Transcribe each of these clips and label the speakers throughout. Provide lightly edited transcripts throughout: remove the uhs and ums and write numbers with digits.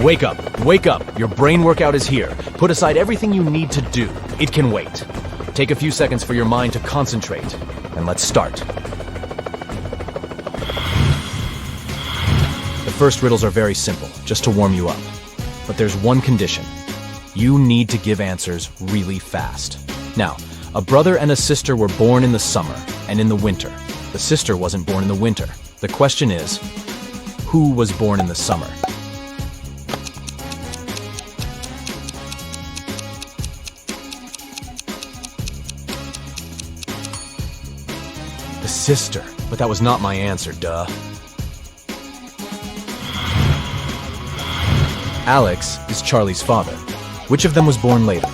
Speaker 1: Wake up, wake up. Your brain workout is here. Put aside everything you need to do. It can wait. Take a few seconds for your mind to concentrate, and let's start. The first riddles are very simple, just to warm you up. But there's one condition. You need to give answers really fast. Now, a brother and a sister were born in the summer and in the winter. The sister wasn't born in the winter. The question is, who was born in the summer? The sister, but that was not my answer, duh. Alex is Charlie's father. Which of them was born later?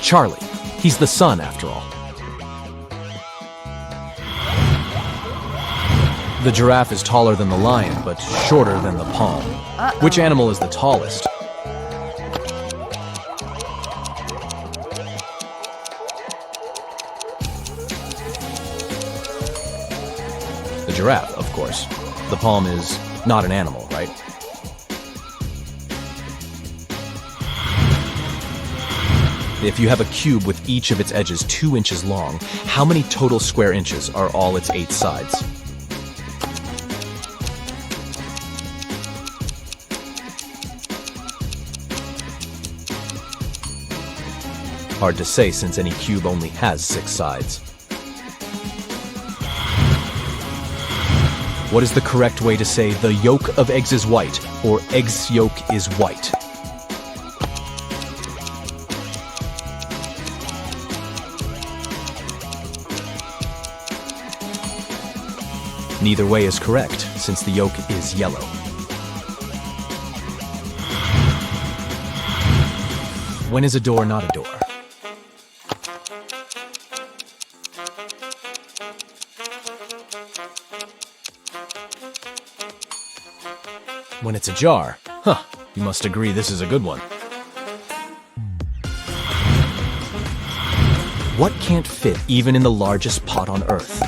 Speaker 1: Charlie. He's the son, after all. The giraffe is taller than the lion, but shorter than the palm. Which animal is the tallest? The giraffe, of course. The palm is not an animal, right? If you have a cube with each of its edges 2 inches long, how many total square inches are all its 8 sides? Hard to say since any cube only has 6 sides. What is the correct way to say the yolk of eggs is white, or eggs yolk is white? Neither way is correct, since the yolk is yellow. When is a door not a door? When it's a jar. Huh, you must agree this is a good one. What can't fit even in the largest pot on Earth?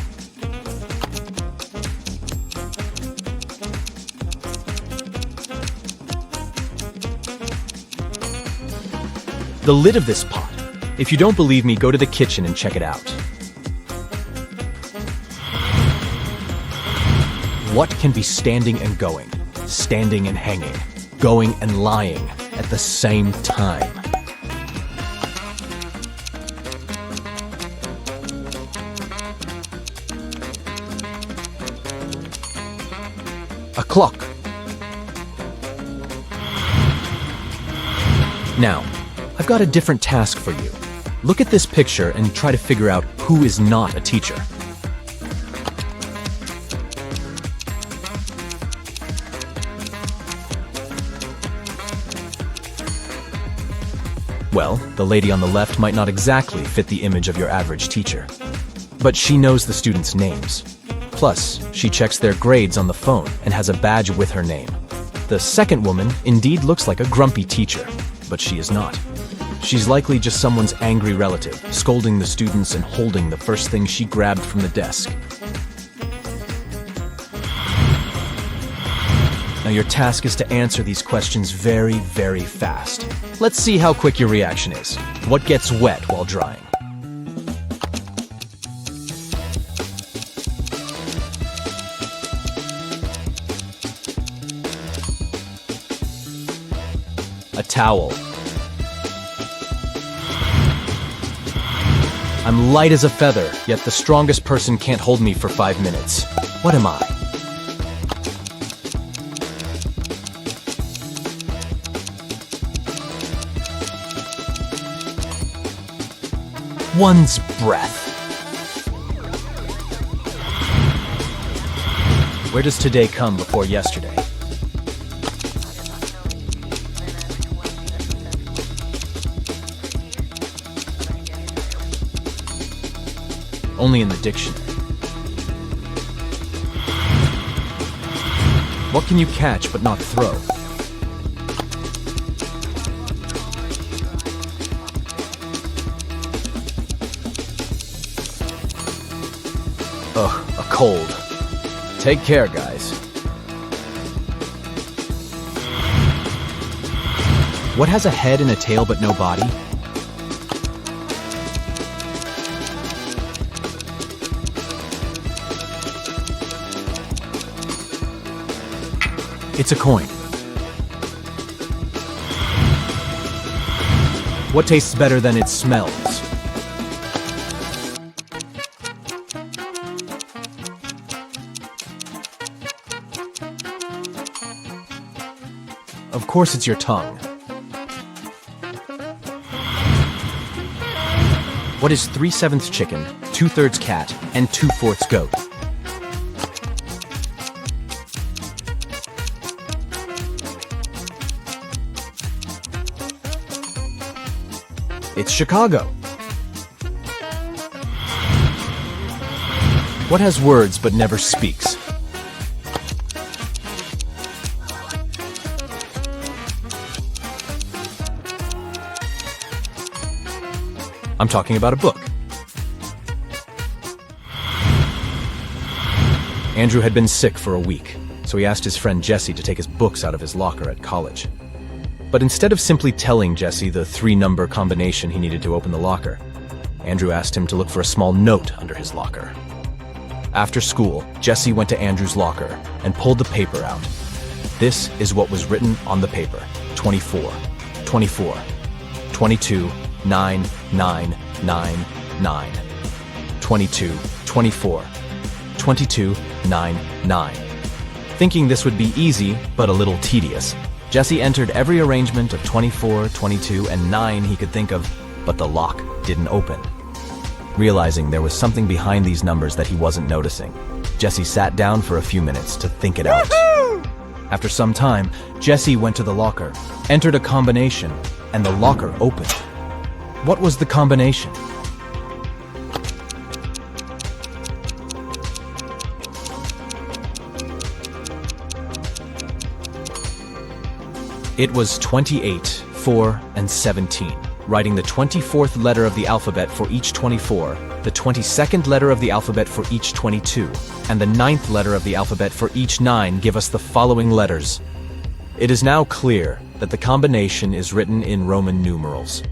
Speaker 1: The lid of this pot. If you don't believe me, go to the kitchen and check it out. What can be standing and going, standing and hanging, going and lying at the same time? A clock. Now, I've got a different task for you. Look at this picture and try to figure out who is not a teacher. Well, the lady on the left might not exactly fit the image of your average teacher. But she knows the students' names. Plus, she checks their grades on the phone and has a badge with her name. The second woman indeed looks like a grumpy teacher, but she is not. She's likely just someone's angry relative, scolding the students and holding the first thing she grabbed from the desk. Now your task is to answer these questions very, very fast. Let's see how quick your reaction is. What gets wet while drying? A towel. I'm light as a feather, yet the strongest person can't hold me for 5 minutes. What am I? One's breath. Where does today come before yesterday? Only in the dictionary. What can you catch but not throw? Ugh, a cold. Take care, guys. What has a head and a tail but no body? It's a coin. What tastes better than it smells? Of course it's your tongue. What is 3/7 chicken, 2/3 cat, and 2/4 goat? It's Chicago. What has words but never speaks? I'm talking about a book. Andrew had been sick for a week, so he asked his friend Jesse to take his books out of his locker at college. But instead of simply telling Jesse the 3-number combination he needed to open the locker, Andrew asked him to look for a small note under his locker. After school, Jesse went to Andrew's locker and pulled the paper out. This is what was written on the paper: 24, 24, 22, 9, 9, 9, 9, 22, 24, 22, 9, 9. Thinking this would be easy, but a little tedious, Jesse entered every arrangement of 24, 22, and 9 he could think of, but the lock didn't open. Realizing there was something behind these numbers that he wasn't noticing, Jesse sat down for a few minutes to think it out. After some time, Jesse went to the locker, entered a combination, and the locker opened. What was the combination? It was 28, 4, and 17, writing the 24th letter of the alphabet for each 24, the 22nd letter of the alphabet for each 22, and the 9th letter of the alphabet for each 9 give us the following letters. It is now clear that the combination is written in Roman numerals,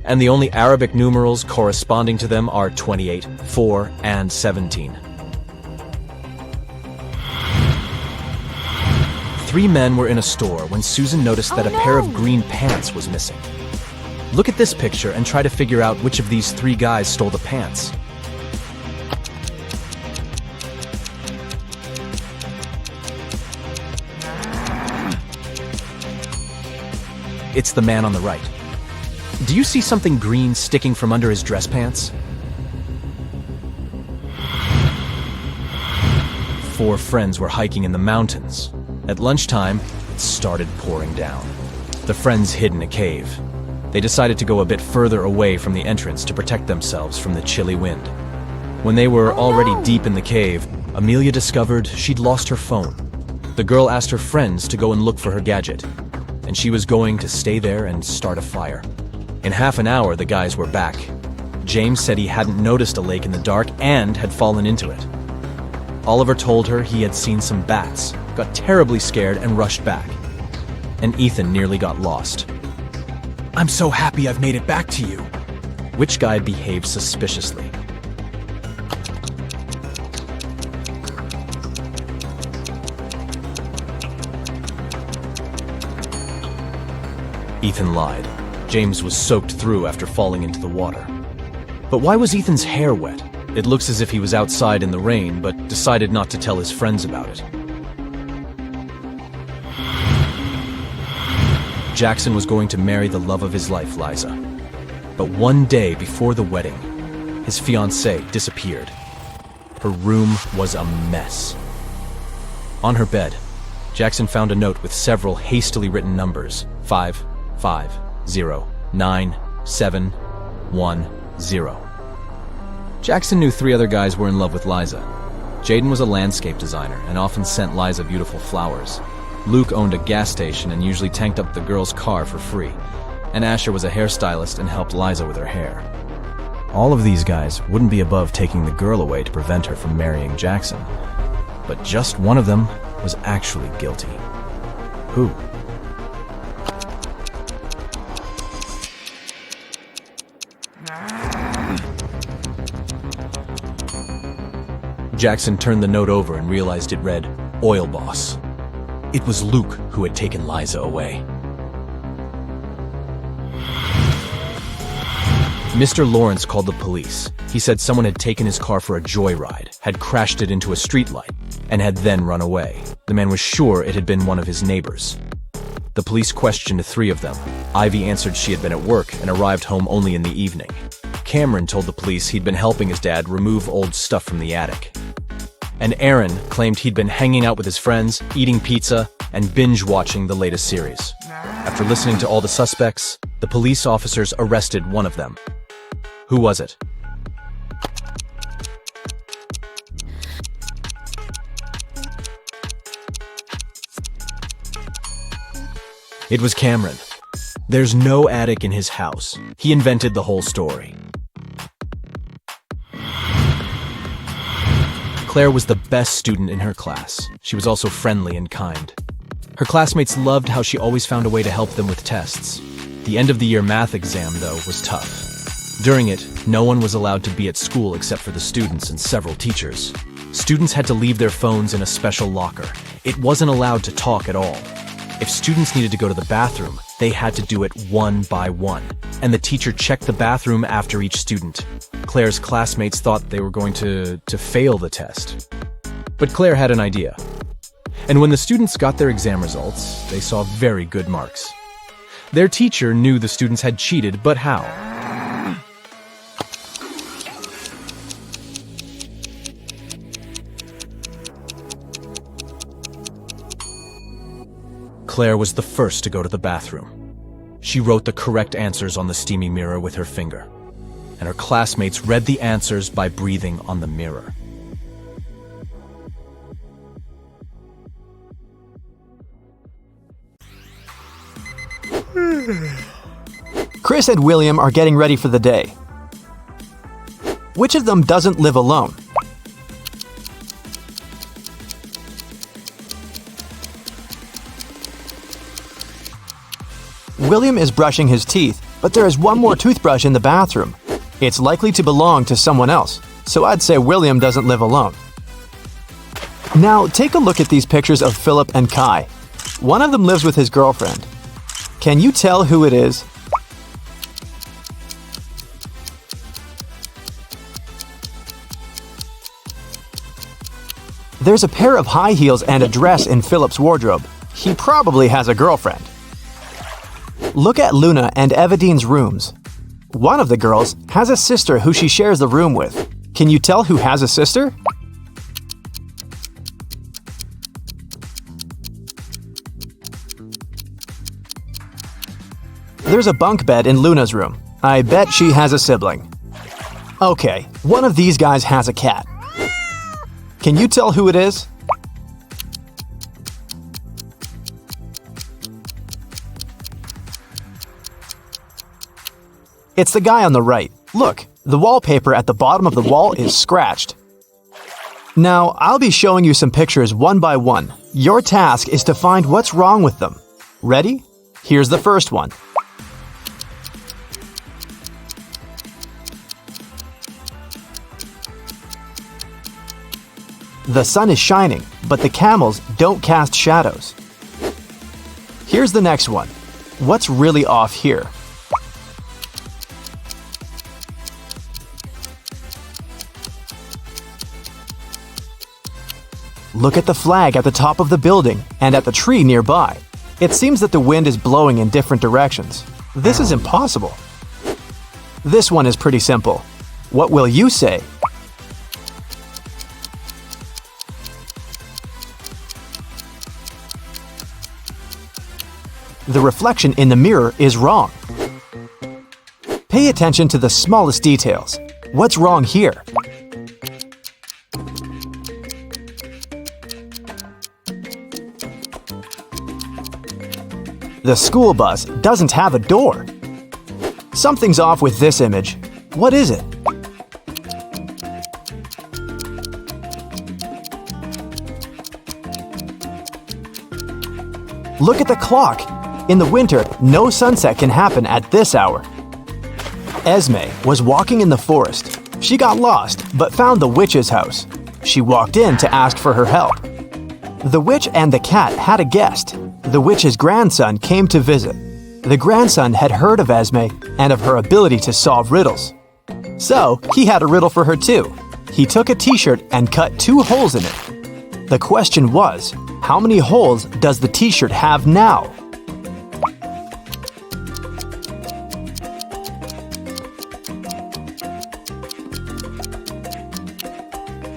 Speaker 1: and the only Arabic numerals corresponding to them are 28, 4, and 17. 3 men were in a store when Susan noticed that a pair of green pants was missing. Look at this picture and try to figure out which of these 3 guys stole the pants. It's the man on the right. Do you see something green sticking from under his dress pants? 4 friends were hiking in the mountains. At lunchtime, it started pouring down. The friends hid in a cave. They decided to go a bit further away from the entrance to protect themselves from the chilly wind. When they were already deep in the cave, Amelia discovered she'd lost her phone. The girl asked her friends to go and look for her gadget, and she was going to stay there and start a fire. In half an hour, the guys were back. James said he hadn't noticed a lake in the dark and had fallen into it. Oliver told her he had seen some bats, got terribly scared and rushed back. And Ethan nearly got lost. "I'm so happy I've made it back to you." Which guy behaved suspiciously? Ethan lied. James was soaked through after falling into the water. But why was Ethan's hair wet? It looks as if he was outside in the rain, but decided not to tell his friends about it. Jackson was going to marry the love of his life, Liza. But one day before the wedding, his fiancée disappeared. Her room was a mess. On her bed, Jackson found a note with several hastily written numbers: 5, 5, 0, 9, 7, 1, 0. Jackson knew 3 other guys were in love with Liza. Jaden was a landscape designer and often sent Liza beautiful flowers. Luke owned a gas station and usually tanked up the girl's car for free. And Asher was a hairstylist and helped Liza with her hair. All of these guys wouldn't be above taking the girl away to prevent her from marrying Jackson. But just one of them was actually guilty. Who? Jackson turned the note over and realized it read, "Oil Boss." It was Luke who had taken Liza away. Mr. Lawrence called the police. He said someone had taken his car for a joyride, had crashed it into a streetlight, and had then run away. The man was sure it had been one of his neighbors. The police questioned 3 of them. Ivy answered she had been at work and arrived home only in the evening. Cameron told the police he'd been helping his dad remove old stuff from the attic. And Aaron claimed he'd been hanging out with his friends, eating pizza, and binge-watching the latest series. After listening to all the suspects, the police officers arrested one of them. Who was it? It was Cameron. There's no attic in his house. He invented the whole story. Claire was the best student in her class. She was also friendly and kind. Her classmates loved how she always found a way to help them with tests. The end-of-the-year math exam, though, was tough. During it, no one was allowed to be at school except for the students and several teachers. Students had to leave their phones in a special locker. It wasn't allowed to talk at all. If students needed to go to the bathroom, they had to do it one by one, and the teacher checked the bathroom after each student. Claire's classmates thought they were going to fail the test. But Claire had an idea. And when the students got their exam results, they saw very good marks. Their teacher knew the students had cheated, but how? Claire was the first to go to the bathroom. She wrote the correct answers on the steamy mirror with her finger, and her classmates read the answers by breathing on the mirror.
Speaker 2: Chris and William are getting ready for the day. Which of them doesn't live alone? William is brushing his teeth, but there is one more toothbrush in the bathroom. It's likely to belong to someone else, so I'd say William doesn't live alone. Now, take a look at these pictures of Philip and Kai. One of them lives with his girlfriend. Can you tell who it is? There's a pair of high heels and a dress in Philip's wardrobe. He probably has a girlfriend. Look at Luna and Evadine's rooms. One of the girls has a sister who she shares the room with. Can you tell who has a sister? There's a bunk bed in Luna's room. I bet she has a sibling. Okay, one of these guys has a cat. Can you tell who it is? It's the guy on the right. Look, the wallpaper at the bottom of the wall is scratched. Now, I'll be showing you some pictures one by one. Your task is to find what's wrong with them. Ready? Here's the first one. The sun is shining, but the camels don't cast shadows. Here's the next one. What's really off here? Look at the flag at the top of the building and at the tree nearby. It seems that the wind is blowing in different directions. This is impossible. This one is pretty simple. What will you say? The reflection in the mirror is wrong. Pay attention to the smallest details. What's wrong here? The school bus doesn't have a door. Something's off with this image. What is it? Look at the clock. In the winter, no sunset can happen at this hour. Esme was walking in the forest. She got lost, but found the witch's house. She walked in to ask for her help. The witch and the cat had a guest. The witch's grandson came to visit. The grandson had heard of Esme and of her ability to solve riddles. So, he had a riddle for her too. He took a t-shirt and cut 2 holes in it. The question was, how many holes does the t-shirt have now?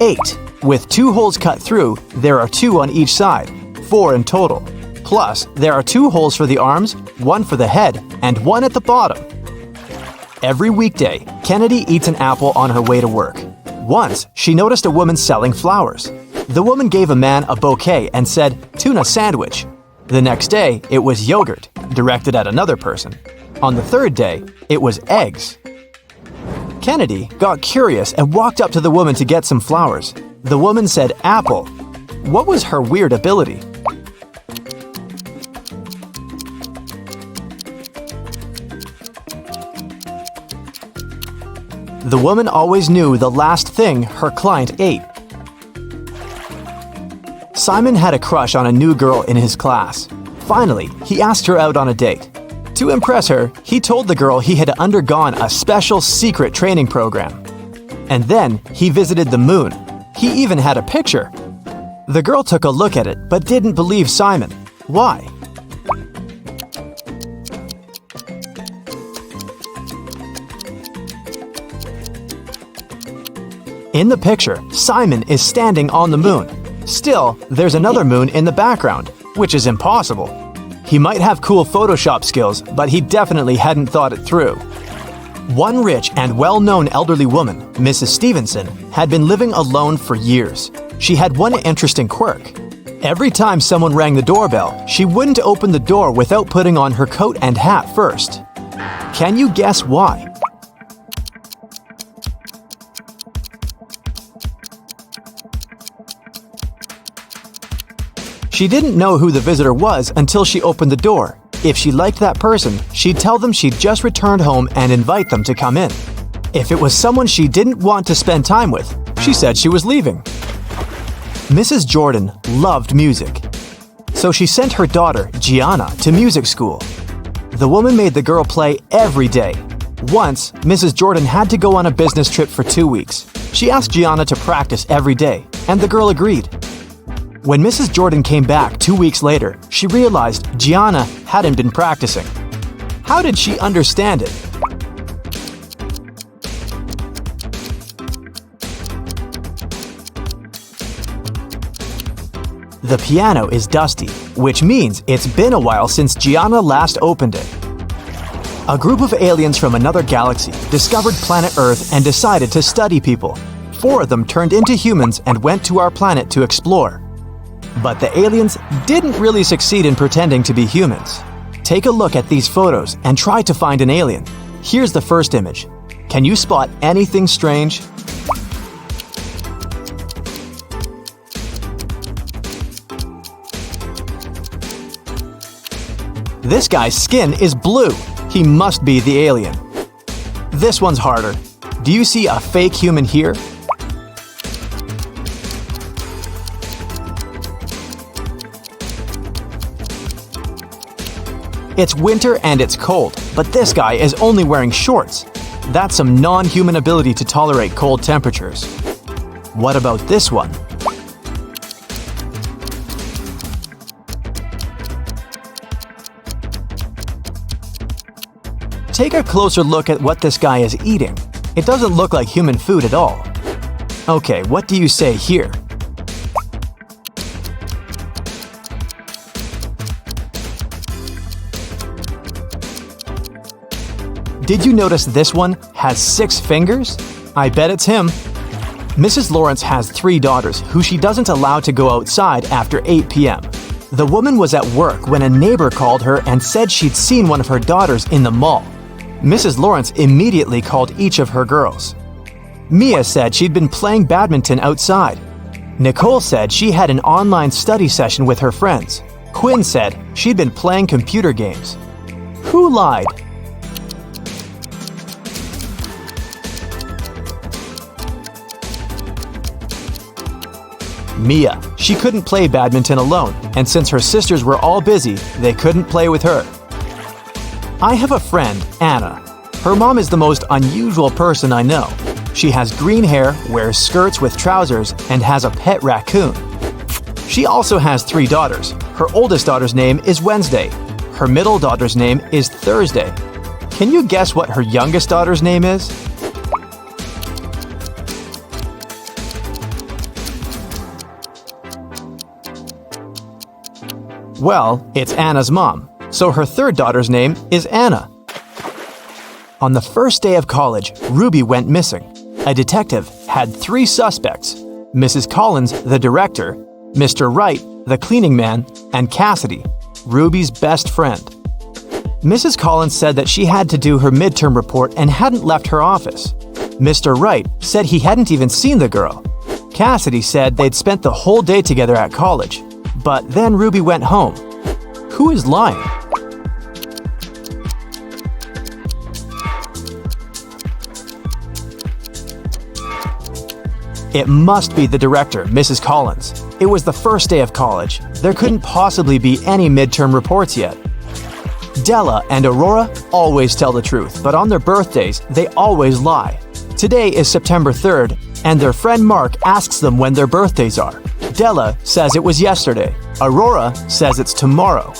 Speaker 2: Eight. With 2 holes cut through, there are 2 on each side, 4 in total. Plus, there are 2 holes for the arms, 1 for the head, and 1 at the bottom. Every weekday, Kennedy eats an apple on her way to work. Once, she noticed a woman selling flowers. The woman gave a man a bouquet and said, "Tuna sandwich." The next day, it was yogurt, directed at another person. On the 3rd day, it was eggs. Kennedy got curious and walked up to the woman to get some flowers. The woman said apple. What was her weird ability? The woman always knew the last thing her client ate. Simon had a crush on a new girl in his class. Finally, he asked her out on a date. To impress her, he told the girl he had undergone a special secret training program. And then he visited the moon. He even had a picture. The girl took a look at it but didn't believe Simon. Why? In the picture, Simon is standing on the moon. Still, there's another moon in the background, which is impossible. He might have cool Photoshop skills, but he definitely hadn't thought it through. One rich and well-known elderly woman, Mrs. Stevenson, had been living alone for years. She had one interesting quirk. Every time someone rang the doorbell, she wouldn't open the door without putting on her coat and hat first. Can you guess why? She didn't know who the visitor was until she opened the door. If she liked that person, she'd tell them she'd just returned home and invite them to come in. If it was someone she didn't want to spend time with, she said she was leaving. Mrs. Jordan loved music, so she sent her daughter, Gianna, to music school. The woman made the girl play every day. Once, Mrs. Jordan had to go on a business trip for 2 weeks. She asked Gianna to practice every day, and the girl agreed. When Mrs. Jordan came back 2 weeks later, she realized Gianna hadn't been practicing. How did she understand it? The piano is dusty, which means it's been a while since Gianna last opened it. A group of aliens from another galaxy discovered planet Earth and decided to study people. 4 of them turned into humans and went to our planet to explore. But the aliens didn't really succeed in pretending to be humans. Take a look at these photos and try to find an alien. Here's the first image. Can you spot anything strange? This guy's skin is blue. He must be the alien. This one's harder. Do you see a fake human here? It's winter and it's cold, but this guy is only wearing shorts. That's some non-human ability to tolerate cold temperatures. What about this one? Take a closer look at what this guy is eating. It doesn't look like human food at all. Okay, what do you say here? Did you notice this one has 6 fingers? I bet it's him. Mrs. Lawrence has 3 daughters who she doesn't allow to go outside after 8 p.m. The woman was at work when a neighbor called her and said she'd seen one of her daughters in the mall. Mrs. Lawrence immediately called each of her girls. Mia said she'd been playing badminton outside. Nicole said she had an online study session with her friends. Quinn said she'd been playing computer games. Who lied? Mia. She couldn't play badminton alone, and since her sisters were all busy, they couldn't play with her. I have a friend, Anna. Her mom is the most unusual person I know. She has green hair, wears skirts with trousers, and has a pet raccoon. She also has 3 daughters. Her oldest daughter's name is Wednesday. Her middle daughter's name is Thursday. Can you guess what her youngest daughter's name is? Well, it's Anna's mom, so her 3rd daughter's name is Anna. On the first day of college, Ruby went missing. A detective had 3 suspects: Mrs. Collins, the director, Mr. Wright, the cleaning man, and Cassidy, Ruby's best friend. Mrs. Collins said that she had to do her midterm report and hadn't left her office. Mr. Wright said he hadn't even seen the girl. Cassidy said they'd spent the whole day together at college. But then Ruby went home. Who is lying? It must be the director, Mrs. Collins. It was the first day of college. There couldn't possibly be any midterm reports yet. Della and Aurora always tell the truth, but on their birthdays, they always lie. Today is September 3rd, and their friend Mark asks them when their birthdays are. Della says it was yesterday. Aurora says it's tomorrow.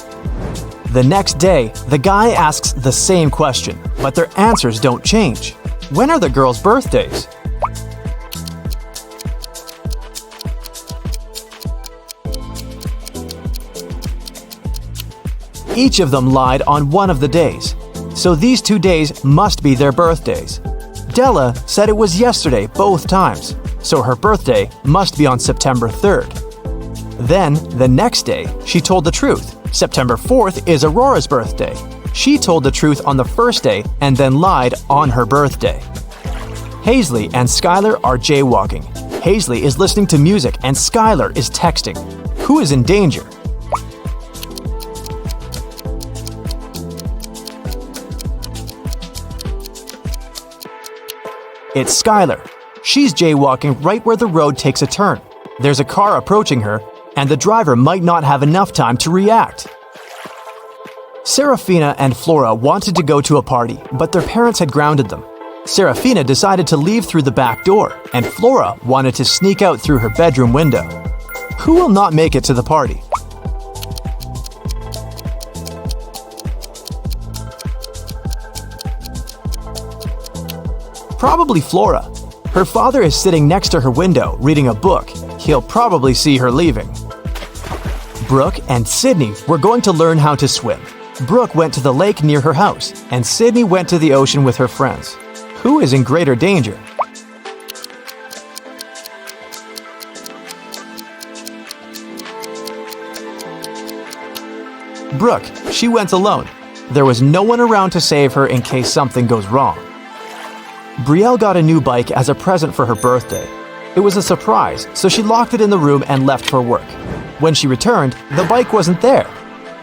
Speaker 2: The next day, the guy asks the same question, but their answers don't change. When are the girls' birthdays? Each of them lied on one of the days, so these 2 days must be their birthdays. Della said it was yesterday both times, so her birthday must be on September 3rd. Then, the next day, she told the truth. September 4th is Aurora's birthday. She told the truth on the first day and then lied on her birthday. Hazley and Skylar are jaywalking. Hazley is listening to music and Skylar is texting. Who is in danger? It's Skylar. She's jaywalking right where the road takes a turn. There's a car approaching her, and the driver might not have enough time to react. Serafina and Flora wanted to go to a party, but their parents had grounded them. Serafina decided to leave through the back door, and Flora wanted to sneak out through her bedroom window. Who will not make it to the party? Probably Flora. Her father is sitting next to her window, reading a book. He'll probably see her leaving. Brooke and Sydney were going to learn how to swim. Brooke went to the lake near her house, and Sydney went to the ocean with her friends. Who is in greater danger? Brooke. She went alone. There was no one around to save her in case something goes wrong. Brielle got a new bike as a present for her birthday. It was a surprise, so she locked it in the room and left for work. When she returned, the bike wasn't there.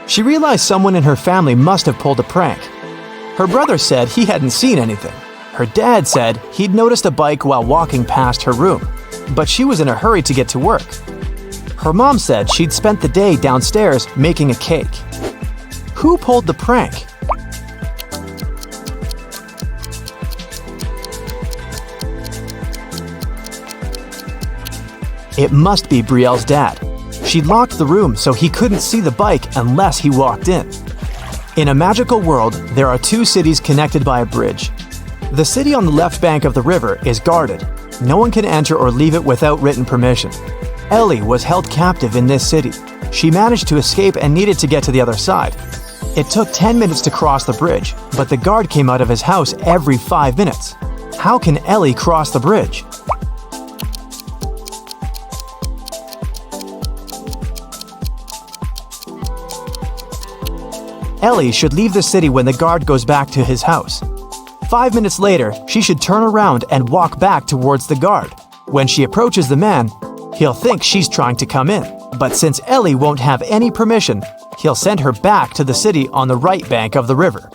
Speaker 2: She realized someone in her family must have pulled a prank. Her brother said he hadn't seen anything. Her dad said he'd noticed a bike while walking past her room, but she was in a hurry to get to work. Her mom said she'd spent the day downstairs making a cake. Who pulled the prank? It must be Brielle's dad. She locked the room so he couldn't see the bike unless he walked in. In a magical world, there are 2 cities connected by a bridge. The city on the left bank of the river is guarded. No one can enter or leave it without written permission. Ellie was held captive in this city. She managed to escape and needed to get to the other side. It took 10 minutes to cross the bridge, but the guard came out of his house every 5 minutes. How can Ellie cross the bridge? Ellie should leave the city when the guard goes back to his house. 5 minutes later, she should turn around and walk back towards the guard. When she approaches the man, he'll think she's trying to come in, But since Ellie won't have any permission, he'll send her back to the city on the right bank of the river.